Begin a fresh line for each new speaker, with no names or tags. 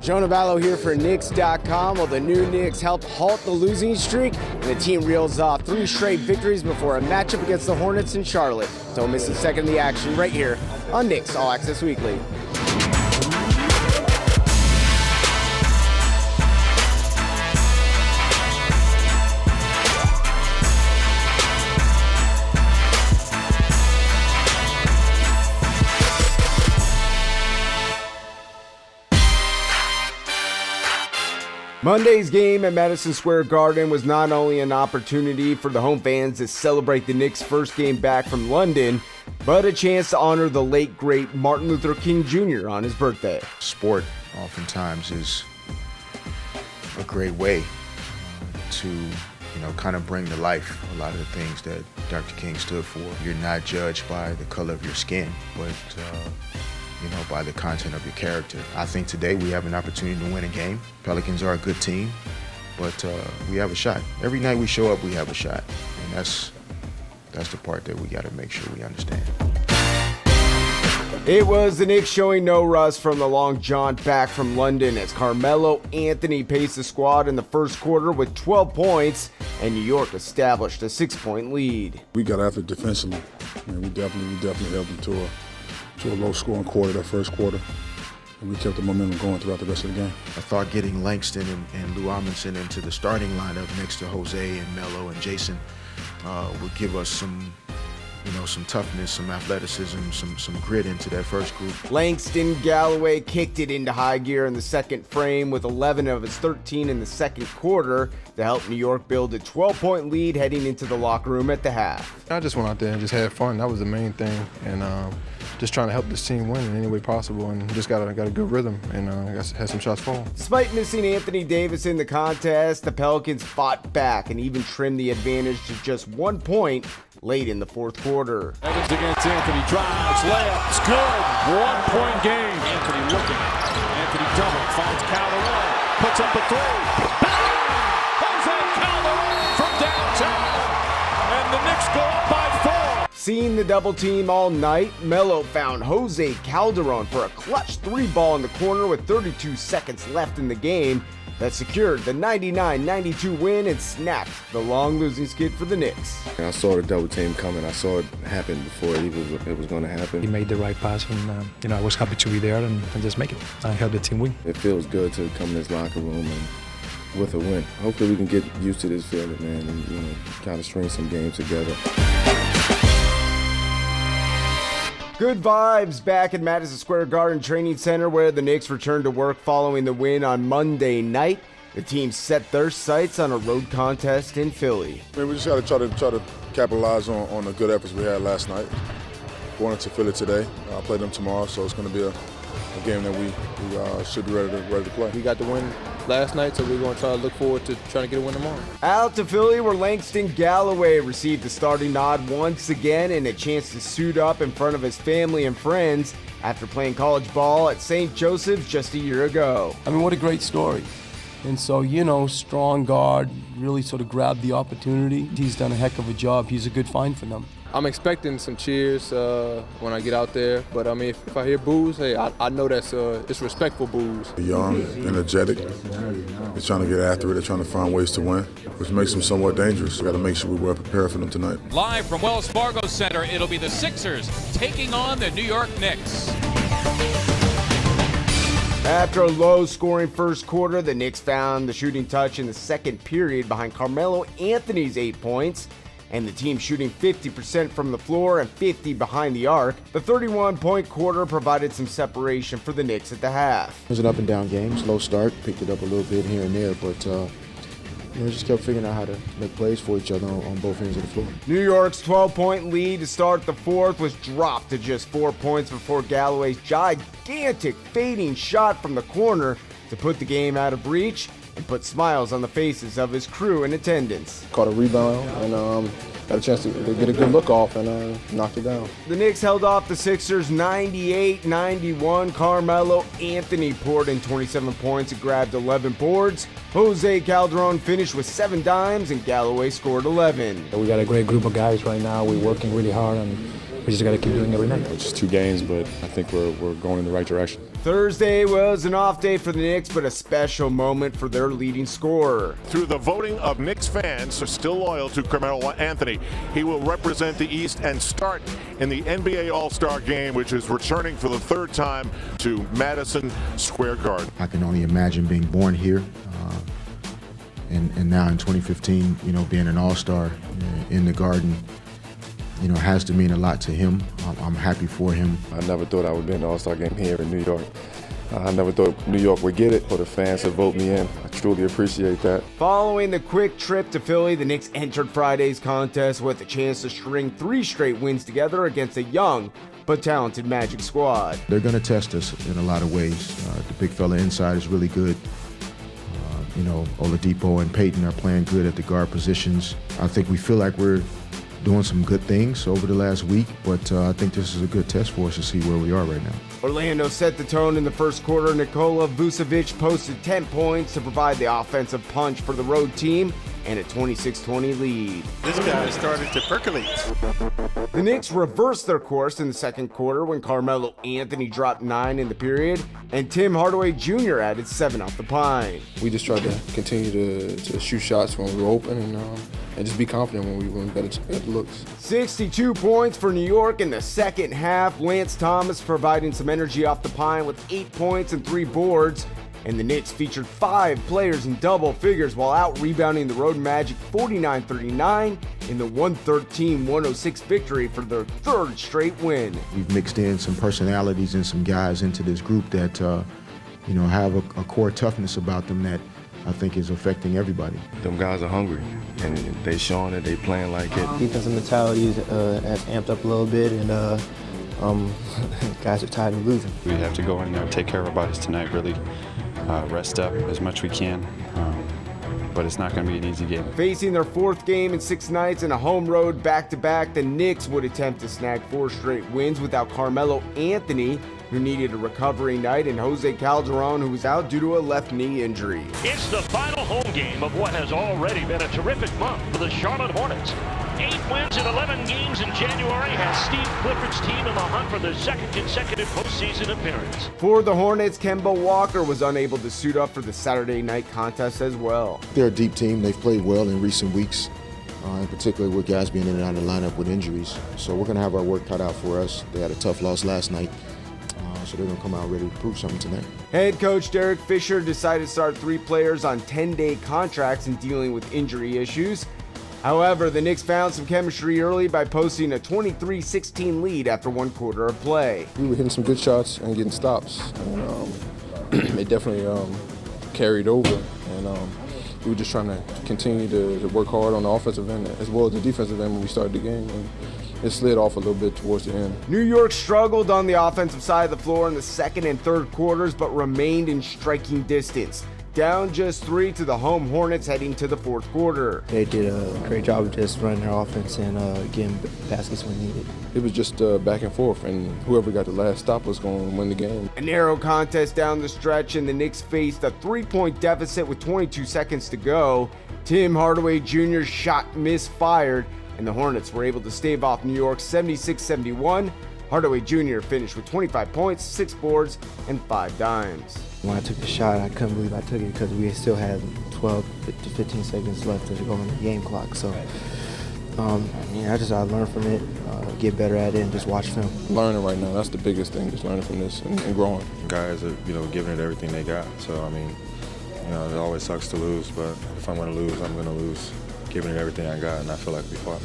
Jonah Vallow here for Knicks.com. Well, the new Knicks helped halt the losing streak, and the team reels off 3 straight victories before a matchup against the Hornets in Charlotte. Don't miss a second of the action right here on Knicks All Access Weekly. Monday's game at Madison Square Garden was not only an opportunity for the home fans to celebrate the Knicks' first game back from London, but a chance to honor the late, great Martin Luther King Jr. on his birthday.
Sport oftentimes is a great way to, kind of bring to life a lot of the things that Dr. King stood for. You're not judged by the color of your skin, but by the content of your character. I think today we have an opportunity to win a game. Pelicans are a good team, but we have a shot. Every night we show up, we have a shot. And that's the part that we got to make sure we understand.
It was the Knicks showing no rust from the long jaunt back from London as Carmelo Anthony paced the squad in the first quarter with 12 points, and New York established a 6-point lead.
We got after defensively. We definitely held them to a low-scoring quarter, that first quarter, and we kept the momentum going throughout the rest of the game.
I thought getting Langston and Lou Amundsen into the starting lineup next to Jose and Melo and Jason would give us some toughness, some athleticism, some grit into that first group.
Langston Galloway kicked it into high gear in the second frame with 11 of his 13 in the second quarter to help New York build a 12-point lead heading into the locker room at the half.
I just went out there and just had fun. That was the main thing, and just trying to help this team win in any way possible, and just got a good rhythm, and had some shots fall.
Despite missing Anthony Davis in the contest, the Pelicans fought back and even trimmed the advantage to just 1 point late in the fourth quarter.
Evans against Anthony, drives, layup, it's good. 1-point game. Anthony looking. Anthony double, finds Calderon, puts up a three. Bang! Jose Calderon from downtown, and the Knicks go up by 4.
Seeing the double team all night, Melo found Jose Calderon for a clutch 3-ball in the corner with 32 seconds left in the game that secured the 99-92 win and snapped the long losing skid for the Knicks.
I saw the double team coming. I saw it happen before it was going to happen.
He made the right pass, and I was happy to be there and just make it and help the team win.
It feels good to come in this locker room and with a win. Hopefully we can get used to this feeling, man, and kind of string some games together.
Good vibes back at Madison Square Garden Training Center where the Knicks returned to work following the win on Monday night. The team set their sights on a road contest in Philly.
We just got to try to capitalize on the good efforts we had last night. Going into Philly today, I'll play them tomorrow, so it's going to be a game that we should be ready to play.
We got the win last night, so we're going to try to look forward to trying to get a win tomorrow.
Out to Philly where Langston Galloway received the starting nod once again and a chance to suit up in front of his family and friends after playing college ball at St. Joseph's just a year ago.
I mean, what a great story. And so, strong guard, really sort of grabbed the opportunity. He's done a heck of a job. He's a good find for them.
I'm expecting some cheers when I get out there, but I mean, if I hear boos, hey, I know that's it's respectful boos.
Young, energetic, they're trying to get after it, they're trying to find ways to win, which makes them somewhat dangerous. We got to make sure we're well prepared for them tonight.
Live from Wells Fargo Center, it'll be the Sixers taking on the New York Knicks.
After a low-scoring first quarter, the Knicks found the shooting touch in the second period behind Carmelo Anthony's 8 points, and the team shooting 50% from the floor and 50% behind the arc. The 31-point quarter provided some separation for the Knicks at the half.
It was an up-and-down game, slow start, picked it up a little bit here and there, but just kept figuring out how to make plays for each other on both ends of the floor.
New York's 12-point lead to start the fourth was dropped to just 4 points before Galloway's gigantic fading shot from the corner to put the game out of reach and put smiles on the faces of his crew in attendance.
Caught a rebound, and
got a chance to get a good look off and knocked it down.
The Knicks held off the Sixers 98-91. Carmelo Anthony poured in 27 points and grabbed 11 boards. Jose Calderon finished with 7 dimes, and Galloway scored 11.
We got a great group of guys right now. We're working really hard, and we just got to keep doing it every night.
It's just 2 games, but I think we're going in the right direction.
Thursday was an off day for the Knicks, but a special moment for their leading scorer.
Through the voting of Knicks fans are still loyal to Carmelo Anthony. He will represent the East and start in the NBA All-Star Game, which is returning for the 3rd time to Madison Square Garden.
I can only imagine being born here, and now in 2015, being an All-Star in the Garden, has to mean a lot to him. I'm happy for him.
I never thought I would be in the All-Star game here in New York. I never thought New York would get it, for the fans to vote me in. I truly appreciate that.
Following the quick trip to Philly, the Knicks entered Friday's contest with a chance to string 3 straight wins together against a young but talented Magic squad.
They're going to test us in a lot of ways. The big fella inside is really good. Oladipo and Peyton are playing good at the guard positions. I think we feel like we're doing some good things over the last week, but I think this is a good test for us to see where we are right now.
Orlando set the tone in the first quarter. Nikola Vucevic posted 10 points to provide the offensive punch for the road team and a 26-20 lead.
This guy started to percolate.
The Knicks reversed their course in the second quarter when Carmelo Anthony dropped 9 in the period and Tim Hardaway Jr. added 7 off the pine.
We just tried to continue to shoot shots when we were open and just be confident when we got the looks.
62 points for New York in the second half. Lance Thomas providing some energy off the pine with 8 points and 3 boards. And the Knicks featured 5 players in double figures while out-rebounding the road Magic 49-39 in the 113-106 victory for their 3rd straight win.
We've mixed in some personalities and some guys into this group that, have a core toughness about them that I think is affecting everybody.
Them guys are hungry, and they showing it, they playing like it.
Defensive mentality has amped up a little bit, and guys are tired of losing.
We have to go in there, take care of our bodies tonight, really rest up as much as we can, but it's not going to be an easy game.
Facing their 4th game in 6 nights and a home road back-to-back, the Knicks would attempt to snag 4 straight wins without Carmelo Anthony, who needed a recovery night, and Jose Calderon, who was out due to a left knee injury.
It's the final home game of what has already been a terrific month for the Charlotte Hornets. 8 wins in 11 games in January has Steve Clifford's team in the hunt for their 2nd consecutive postseason appearance.
For the Hornets, Kemba Walker was unable to suit up for the Saturday night contest as well.
They're a deep team. They've played well in recent weeks, in particular with guys being in and out of the lineup with injuries. So we're going to have our work cut out for us. They had a tough loss last night. So they're going to come out ready to prove something tonight.
Head coach Derek Fisher decided to start 3 players on 10-day contracts and dealing with injury issues. However, the Knicks found some chemistry early by posting a 23-16 lead after 1 quarter of play.
We were hitting some good shots and getting stops, and it definitely carried over. And we were just trying to continue to work hard on the offensive end as well as the defensive end when we started the game. And it slid off a little bit towards the end.
New York struggled on the offensive side of the floor in the 2nd and 3rd quarters, but remained in striking distance. Down just 3 to the home Hornets heading to the 4th quarter.
They did a great job of just running their offense and getting baskets when needed.
It was just back and forth, and whoever got the last stop was going to win the game.
A narrow contest down the stretch, and the Knicks faced a 3-point deficit with 22 seconds to go. Tim Hardaway Jr.'s shot misfired, and the Hornets were able to stave off New York 76-71. Hardaway Jr. finished with 25 points, 6 boards, and 5 dimes.
When I took the shot, I couldn't believe I took it because we still had 12 to 15 seconds left to go on the game clock. So, I learned from it, get better at it, and just watch film.
Learning right now, that's the biggest thing, just learning from this and growing.
Guys are, giving it everything they got. So, it always sucks to lose, but if I'm going to lose, I'm going to lose, giving it everything I got, and I feel like we fought.